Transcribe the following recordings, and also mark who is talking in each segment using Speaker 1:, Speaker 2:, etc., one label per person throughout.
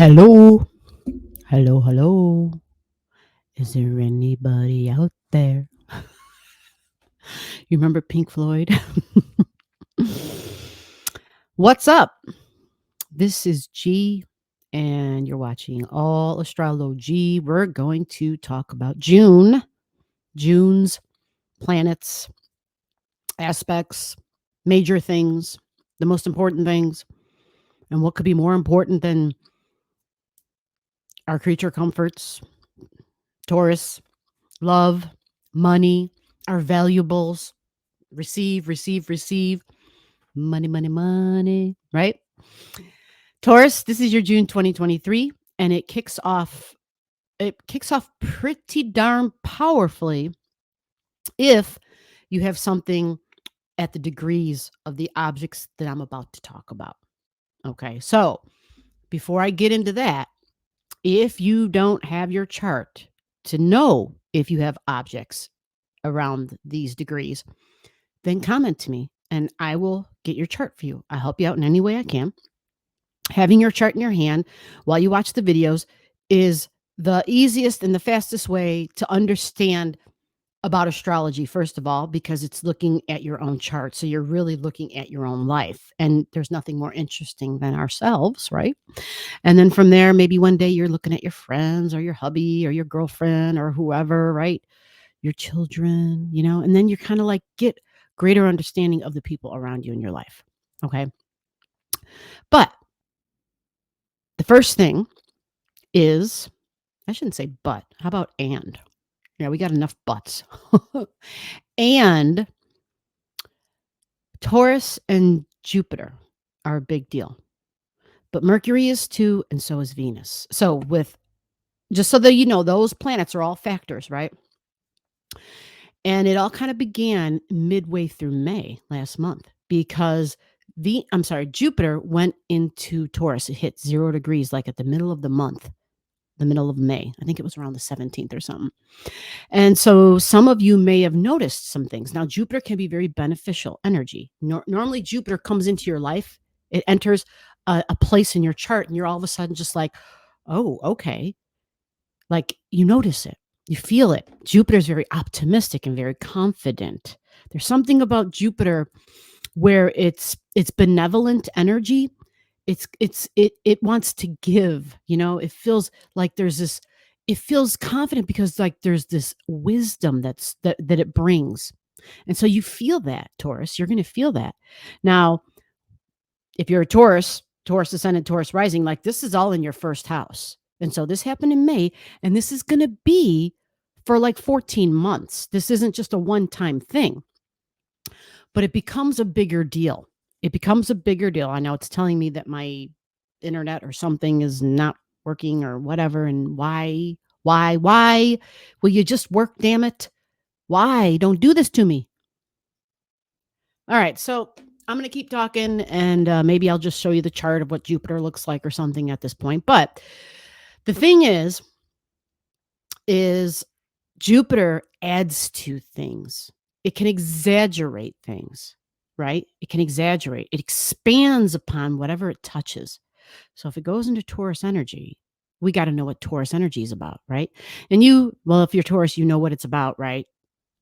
Speaker 1: Hello, hello, hello. Is there anybody out there? You remember Pink Floyd? What's up? This is G, and you're watching Allastrology. We're going to talk about June's planets, aspects, major things, the most important things, and what could be more important than our creature comforts, Taurus, love, money, our valuables, receive, money, money, money, right? Taurus, this is your June 2023, and it kicks off pretty darn powerfully if you have something at the degrees of the objects that I'm about to talk about. Okay, so before I get into that, if you don't have your chart to know if you have objects around these degrees, then comment to me and I will get your chart for you. I'll help you out in any way I can. Having your chart in your hand while you watch the videos is the easiest and the fastest way to understand about astrology, first of all, because it's looking at your own chart. So you're really looking at your own life. And there's nothing more interesting than ourselves, right? And then from there, maybe one day you're looking at your friends or your hubby or your girlfriend or whoever, right? Your children, and then you kind of like get greater understanding of the people around you in your life. Okay. But the first thing is, I shouldn't say but. How about and? Yeah, we got enough buts. And Taurus and Jupiter are a big deal. But Mercury is too, and so is Venus. So just so that you know, those planets are all factors, right? And it all kind of began midway through May last month because Jupiter went into Taurus. It hit 0 degrees like at the middle of the month, the middle of May. I think it was around the 17th or something. And so some of you may have noticed some things. Now, Jupiter can be very beneficial energy. Normally, Jupiter comes into your life. It enters a place in your chart, and you're all of a sudden just like, oh, okay. Like you notice it. You feel it. Jupiter's very optimistic and very confident. There's something about Jupiter where it's benevolent energy. It wants to give, it feels like it feels confident because like there's this wisdom that it brings. And so you feel that, Taurus, you're going to feel that. Now, if you're a Taurus ascendant, Taurus rising, like this is all in your first house. And so this happened in May, and this is going to be for like 14 months. This isn't just a one-time thing, but it becomes a bigger deal. It becomes a bigger deal. I know it's telling me that my internet or something is not working or whatever. And why will you just work? Damn it. Why? Don't do this to me. All right. So I'm going to keep talking and maybe I'll just show you the chart of what Jupiter looks like or something at this point. But the thing is Jupiter adds to things. It can exaggerate things, right? It can exaggerate. It expands upon whatever it touches. So if it goes into Taurus energy, we got to know what Taurus energy is about, right? And if you're Taurus, you know what it's about, right?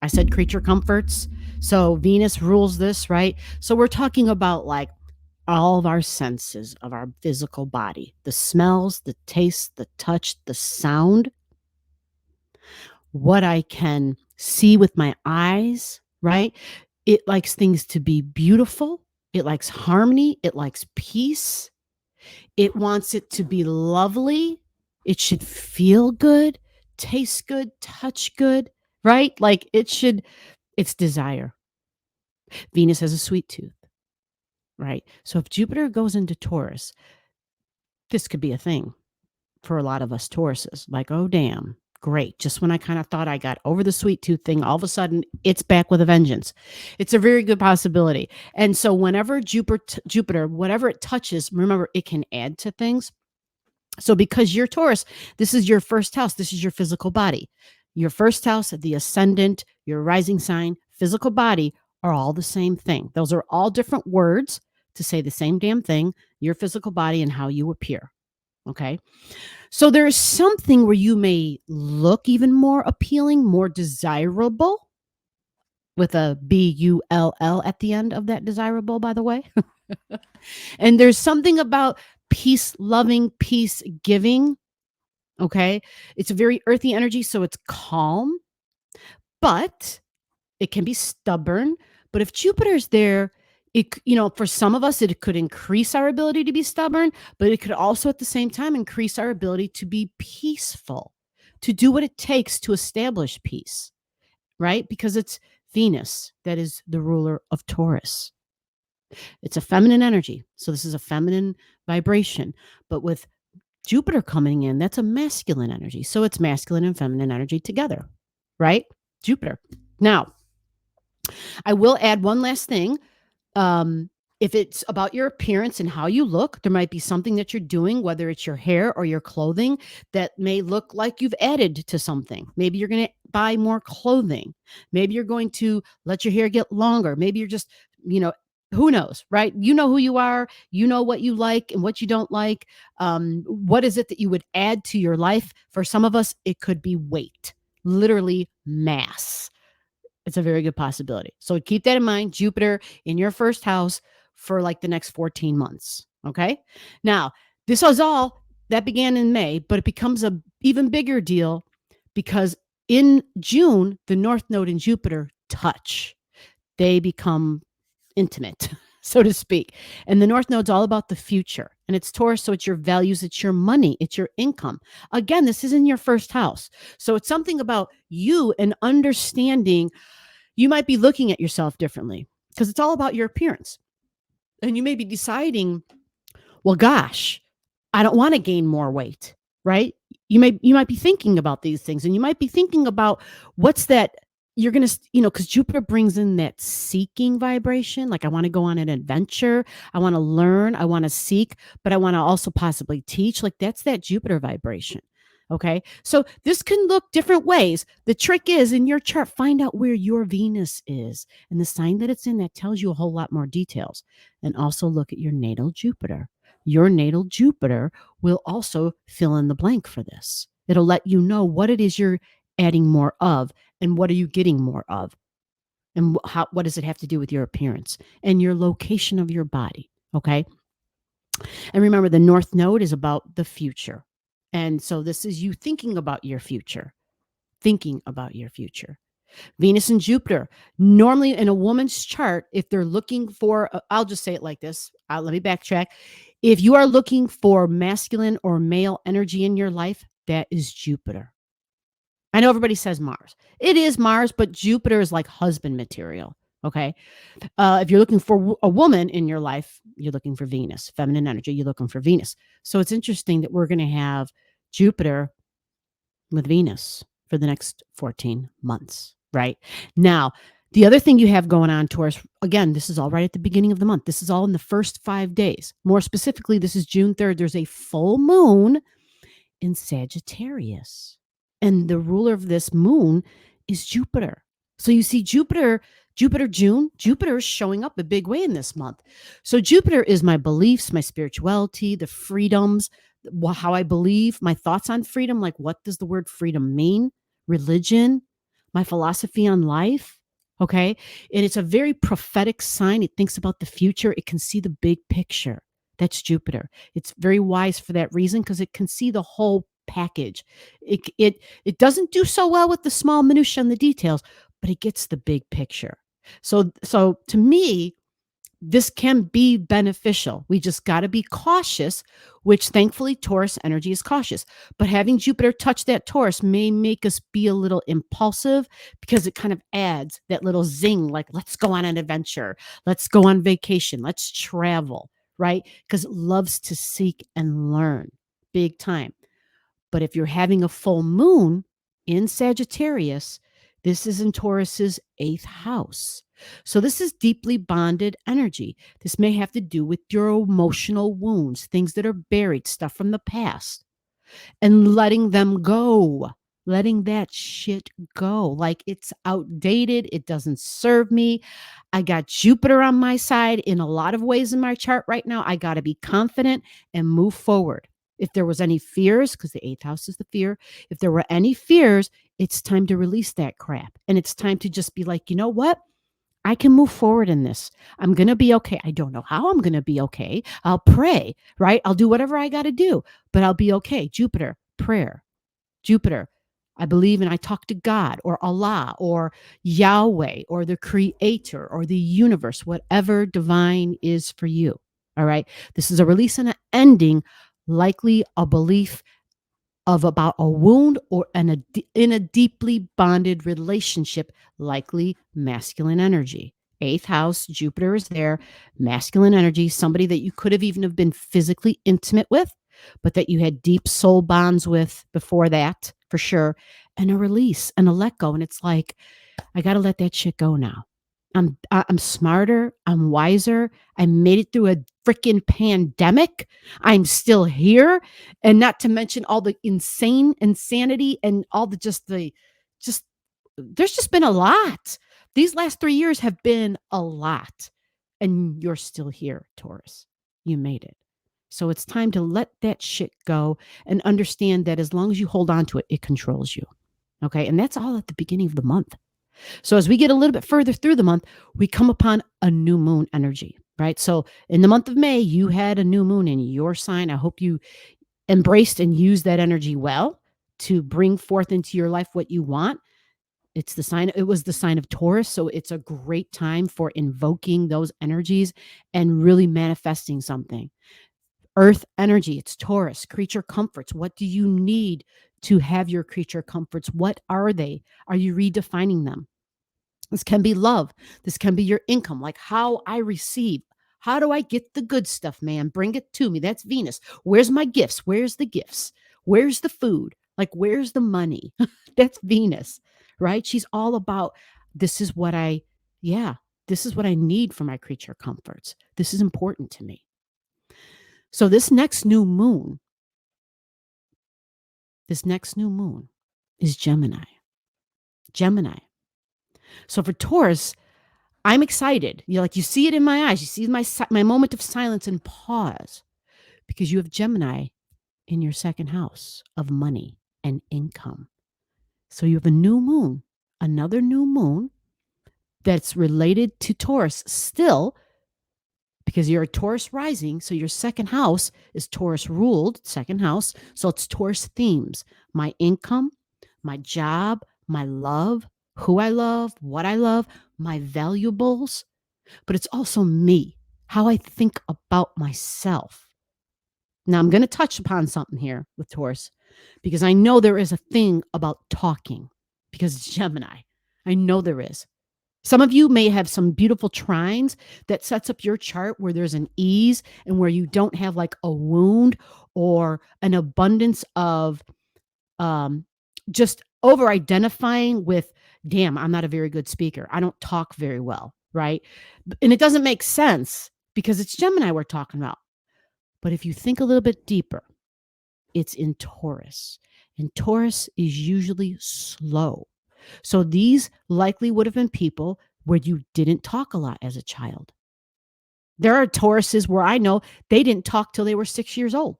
Speaker 1: I said creature comforts. So Venus rules this, right? So we're talking about like all of our senses of our physical body, the smells, the taste, the touch, the sound, what I can see with my eyes, right? It likes things to be beautiful. It likes harmony. It likes peace. It wants it to be lovely. It should feel good, taste good, touch good, right? Like it's desire. Venus has a sweet tooth, right? So if Jupiter goes into Taurus, this could be a thing for a lot of us Tauruses. Like, oh, damn, great. Just when I kind of thought I got over the sweet tooth thing, all of a sudden it's back with a vengeance. It's a very good possibility. And so whenever Jupiter, whatever it touches, remember, it can add to things. So because you're Taurus, this is your first house. This is your physical body. Your first house, the ascendant, your rising sign, physical body are all the same thing. Those are all different words to say the same damn thing, your physical body and how you appear. Okay. So there's something where you may look even more appealing, more desirable with a BULL at the end of that desirable, by the way. And there's something about peace loving, peace giving. Okay. It's a very earthy energy. So it's calm, but it can be stubborn. But if Jupiter's there, for some of us, it could increase our ability to be stubborn, but it could also at the same time increase our ability to be peaceful, to do what it takes to establish peace, right? Because it's Venus that is the ruler of Taurus. It's a feminine energy. So this is a feminine vibration. But with Jupiter coming in, that's a masculine energy. So it's masculine and feminine energy together, right? Jupiter. Now, I will add one last thing. If it's about your appearance and how you look, there might be something that you're doing, whether it's your hair or your clothing, that may look like you've added to something. Maybe you're going to buy more clothing. Maybe you're going to let your hair get longer. Maybe you're just, who knows, right? You know who you are. You know what you like and what you don't like. What is it that you would add to your life? For some of us, it could be weight, literally mass. It's a very good possibility. So keep that in mind. Jupiter in your first house for like the next 14 months. Okay. Now, this was all that began in May, but it becomes a even bigger deal because in June, the North Node and Jupiter touch. They become intimate, so to speak. And the North Node's all about the future. And it's Taurus, so it's your values, it's your money, it's your income. Again, this isn't your first house. So it's something about you and understanding. You might be looking at yourself differently because it's all about your appearance. And you may be deciding, well, gosh, I don't want to gain more weight, right? You might be thinking about these things, and you might be thinking about what's that you're going to, because Jupiter brings in that seeking vibration. Like, I want to go on an adventure. I want to learn. I want to seek, but I want to also possibly teach. Like, that's that Jupiter vibration. Okay. So this can look different ways. The trick is in your chart, find out where your Venus is and the sign that it's in. That tells you a whole lot more details. And also look at your natal Jupiter. Your natal Jupiter will also fill in the blank for this. It'll let you know what it is you're adding more of and what are you getting more of. And what does it have to do with your appearance and your location of your body? Okay. And remember, the North Node is about the future. And so this is you thinking about your future, Venus and Jupiter. Normally in a woman's chart, if they're looking for, I'll just say it like this. Let me backtrack. If you are looking for masculine or male energy in your life, that is Jupiter. I know everybody says Mars. It is Mars, but Jupiter is like husband material. Okay. If you're looking for a woman in your life, you're looking for Venus, feminine energy, you're looking for Venus. So it's interesting that we're going to have Jupiter with Venus for the next 14 months, right? Now, the other thing you have going on, Taurus, again, this is all right at the beginning of the month. This is all in the first 5 days. More specifically, this is June 3rd. There's a full moon in Sagittarius. And the ruler of this moon is Jupiter. So you see Jupiter June, Jupiter is showing up a big way in this month. So Jupiter is my beliefs, my spirituality, the freedoms, how I believe, my thoughts on freedom. Like, what does the word freedom mean? Religion, my philosophy on life. Okay. And it's a very prophetic sign. It thinks about the future. It can see the big picture. That's Jupiter. It's very wise for that reason because it can see the whole package. It doesn't do so well with the small minutiae and the details, but it gets the big picture. So to me, this can be beneficial. We just got to be cautious, which thankfully Taurus energy is cautious. But having Jupiter touch that Taurus may make us be a little impulsive because it kind of adds that little zing, like, let's go on an adventure. Let's go on vacation. Let's travel, right? Because it loves to seek and learn big time. But if you're having a full moon in Sagittarius, this is in Taurus's 8th house. So this is deeply bonded energy. This may have to do with your emotional wounds, things that are buried, stuff from the past, and letting them go, letting that shit go. Like, it's outdated. It doesn't serve me. I got Jupiter on my side in a lot of ways in my chart right now. I got to be confident and move forward. If there was any fears, because the 8th house is the fear, if there were any fears, it's time to release that crap. And it's time to just be like, you know what? I can move forward in this. I'm going to be okay. I don't know how I'm going to be okay. I'll pray, right? I'll do whatever I got to do, but I'll be okay. Jupiter, prayer. Jupiter, I believe and I talk to God or Allah or Yahweh or the creator or the universe, whatever divine is for you. All right. This is a release and an ending, likely a belief of about a wound or in a deeply bonded relationship, likely masculine energy. 8th house, Jupiter is there, masculine energy, somebody that you could have even have been physically intimate with, but that you had deep soul bonds with before that, for sure, and a release and a let go. And it's like, I got to let that shit go now. I'm smarter. I'm wiser. I made it through a freaking pandemic. I'm still here, and not to mention all the insanity and all the just there's just been a lot. These last 3 years have been a lot, and you're still here, Taurus. You made it. So it's time to let that shit go and understand that as long as you hold on to it, it controls you. Okay, and that's all at the beginning of the month. So as we get a little bit further through the month, we come upon a new moon energy, right? So in the month of May, you had a new moon in your sign. I hope you embraced and used that energy well to bring forth into your life what you want. It was the sign of Taurus. So it's a great time for invoking those energies and really manifesting something. Earth energy, it's Taurus, creature comforts. What do you need to have your creature comforts? What are they? Are you redefining them? This can be love. This can be your income, like how I receive. How do I get the good stuff, man? Bring it to me. That's Venus. Where's my gifts? Where's the gifts? Where's the food? Like, where's the money? That's Venus, right? She's all about this is what this is what I need for my creature comforts. This is important to me. So this next new moon is Gemini. Gemini. So for Taurus, I'm excited. You see it in my eyes. You see my moment of silence and pause because you have Gemini in your second house of money and income. So you have a new moon, another new moon that's related to Taurus still because you're a Taurus rising. So your second house is Taurus ruled, second house. So it's Taurus themes, my income, my job, my love, who I love, what I love, my valuables, but it's also me, how I think about myself. Now, I'm going to touch upon something here with Taurus because I know there is a thing about talking because it's Gemini. I know there is. Some of you may have some beautiful trines that sets up your chart where there's an ease and where you don't have like a wound or an abundance of just over identifying with, damn, I'm not a very good speaker. I don't talk very well, right? And it doesn't make sense because it's Gemini we're talking about. But if you think a little bit deeper, it's in Taurus. And Taurus is usually slow. So these likely would have been people where you didn't talk a lot as a child. There are Tauruses where I know they didn't talk till they were 6 years old.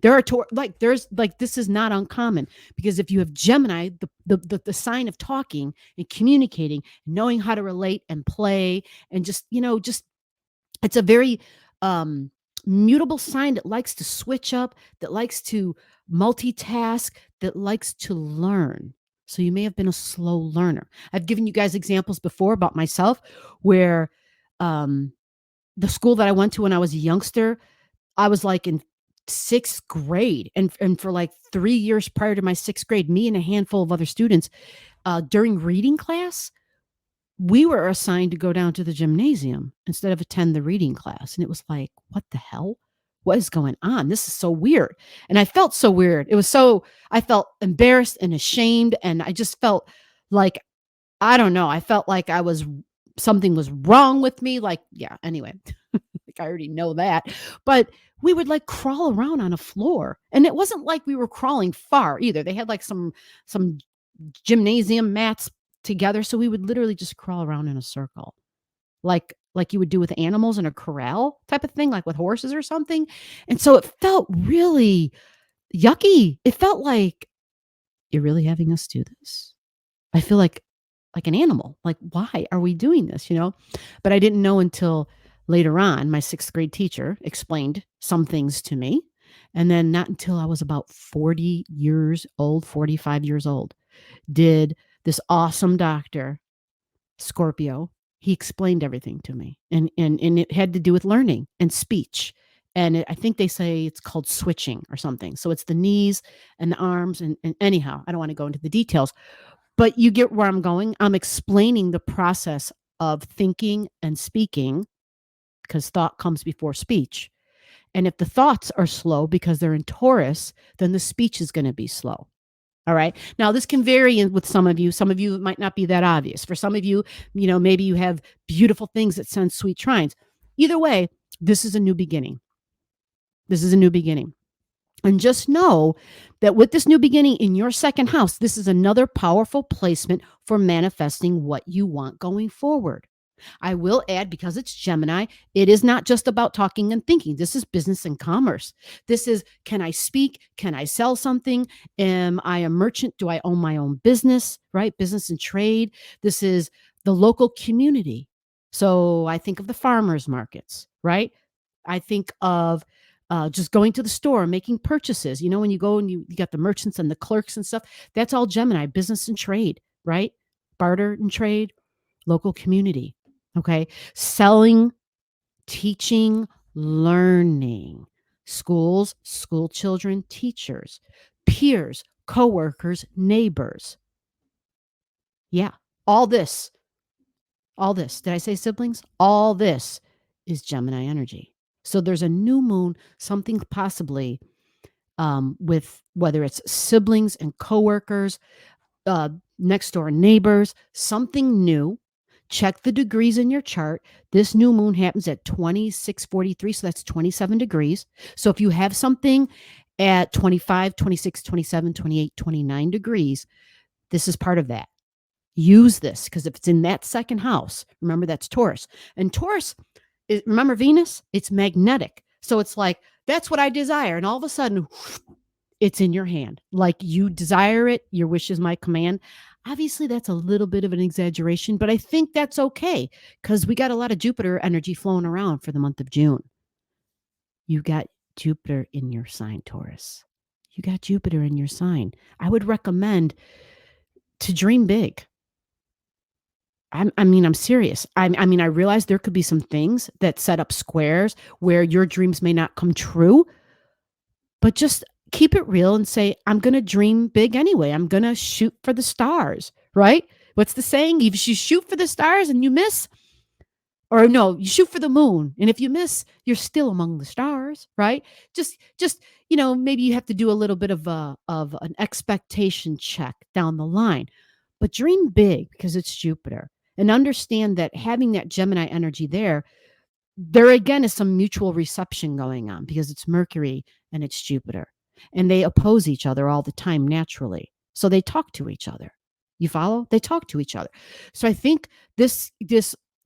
Speaker 1: There are this is not uncommon because if you have Gemini, the sign of talking and communicating, knowing how to relate and play and just it's a very mutable sign that likes to switch up, that likes to multitask, that likes to learn. So you may have been a slow learner. I've given you guys examples before about myself where the school that I went to when I was a youngster, I was like in 6th grade. And for like 3 years prior to my 6th grade, me and a handful of other students, during reading class, we were assigned to go down to the gymnasium instead of attend the reading class. And it was like, what the hell? What is going on? This is so weird. And I felt so weird. I felt embarrassed and ashamed. And I just felt like, I don't know. I felt like something was wrong with me. Like, yeah, anyway, like I already know that. But we would like crawl around on a floor. And it wasn't like we were crawling far either. They had like some gymnasium mats together. So we would literally just crawl around in a circle. Like like you would do with animals in a corral type of thing, like with horses or something. And so it felt really yucky. It felt like, "You're really having us do this?" I feel like an animal. Like, "Why are we doing this?" You know? But I didn't know until later on, my 6th grade teacher explained some things to me, and then not until I was about 40 years old, 45 years old, did this awesome doctor, Scorpio, he explained everything to me, and it had to do with learning and speech, and I think they say it's called switching or something. So it's the knees and the arms, and anyhow, I don't wanna go into the details, but you get where I'm going. I'm explaining the process of thinking and speaking, because thought comes before speech, and if the thoughts are slow because they're in Taurus, then the speech is gonna be slow. All right. Now, this can vary with some of you. Some of you, it might not be that obvious. For some of you, maybe you have beautiful things that send sweet trines. Either way, this is a new beginning. This is a new beginning. And just know that with this new beginning in your second house, this is another powerful placement for manifesting what you want going forward. I will add, because it's Gemini, it is not just about talking and thinking. This is business and commerce. This is, can I speak? Can I sell something? Am I a merchant? Do I own my own business? Right? Business and trade. This is the local community. So I think of the farmers markets, right? I think of just going to the store, making purchases. When you go and you got the merchants and the clerks and stuff, that's all Gemini, business and trade, right? Barter and trade, local community. Okay. Selling, teaching, learning, schools, school children, teachers, peers, coworkers, neighbors. Yeah. All this, all this. Did I say siblings? All this is Gemini energy. So there's a new moon, something possibly with whether it's siblings and coworkers, uh, next door neighbors, something new. Check the degrees in your chart. This new moon happens at 26:43, so that's 27 degrees. So if you have something at 25, 26, 27, 28, 29 degrees, this is part of that. Use this, because if it's in that second house, remember that's Taurus. And Taurus, remember Venus? It's magnetic. So it's like, that's what I desire. And all of a sudden, it's in your hand. Like, you desire it, your wish is my command. Obviously, that's a little bit of an exaggeration, but I think that's okay, because we got a lot of Jupiter energy flowing around for the month of June. You got Jupiter in your sign, Taurus. You got Jupiter in your sign. I would recommend to dream big. I'm serious. I realize there could be some things that set up squares where your dreams may not come true, but just keep it real and say, I'm going to dream big anyway. I'm going to shoot for the stars, right? What's the saying? If you shoot for the stars and you miss, or no, you shoot for the moon, and if you miss, you're still among the stars, right? Just maybe you have to do a little bit of an expectation check down the line, but dream big, because it's Jupiter, and understand that having that Gemini energy there again is some mutual reception going on, because it's Mercury and it's Jupiter, and they oppose each other all the time naturally. So they talk to each other. You follow? They talk to each other. So I think this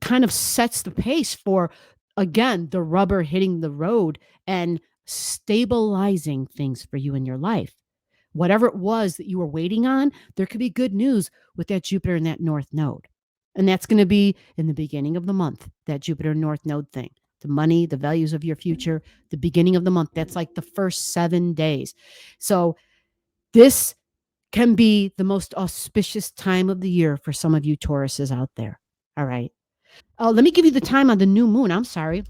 Speaker 1: kind of sets the pace for, again, the rubber hitting the road and stabilizing things for you in your life. Whatever it was that you were waiting on, there could be good news with that Jupiter and that North Node. And that's going to be in the beginning of the month, that Jupiter North Node thing. The money, the values of your future, the beginning of the month. That's like the first 7 days. So this can be the most auspicious time of the year for some of you Tauruses out there. All right. Oh, let me give you the time on the new moon. I'm sorry.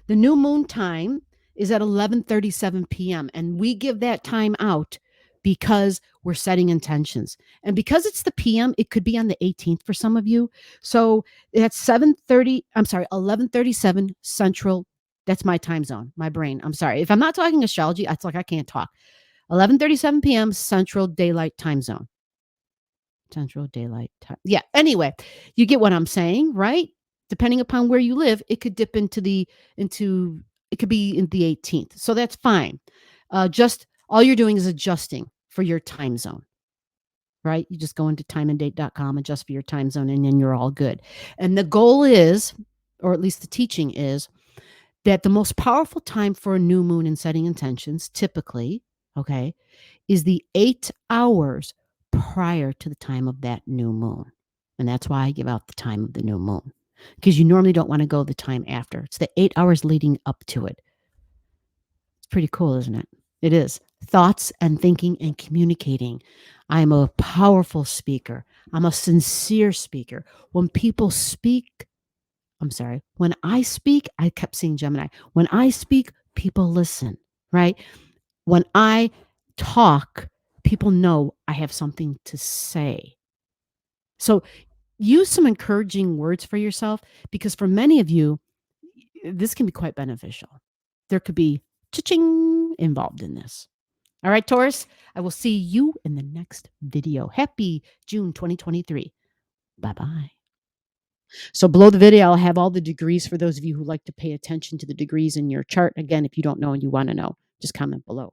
Speaker 1: The new moon time is at 11:37 p.m. and we give that time out because we're setting intentions. And because it's the PM, it could be on the 18th for some of you. So it's 11:37 Central. That's my time zone, my brain. I'm sorry. If I'm not talking astrology, it's like I can't talk. 11:37 p.m. Central Daylight Time Zone. Central Daylight Time. Yeah. Anyway, you get what I'm saying, right? Depending upon where you live, it could dip into it could be in the 18th. So that's fine. Just all you're doing is adjusting for your time zone, right? You just go into timeanddate.com, adjust for your time zone, and then you're all good. And the goal is or at least the teaching is, that the most powerful time for a new moon and setting intentions, typically, okay, is the 8 hours prior to the time of that new moon. And that's why I give out the time of the new moon, because you normally don't want to go the time after. It's the 8 hours leading up to it. It's pretty cool, isn't it? It is. Thoughts and thinking and communicating. I'm a powerful speaker. I'm a sincere speaker. When people speak, I'm sorry, when I speak, I kept seeing Gemini. When I speak, people listen, right? When I talk, people know I have something to say. So use some encouraging words for yourself, because for many of you, this can be quite beneficial. There could be cha-ching involved in this. All right, Taurus, I will see you in the next video. Happy June 2023. Bye-bye. So below the video, I'll have all the degrees for those of you who like to pay attention to the degrees in your chart. Again, if you don't know and you want to know, just comment below.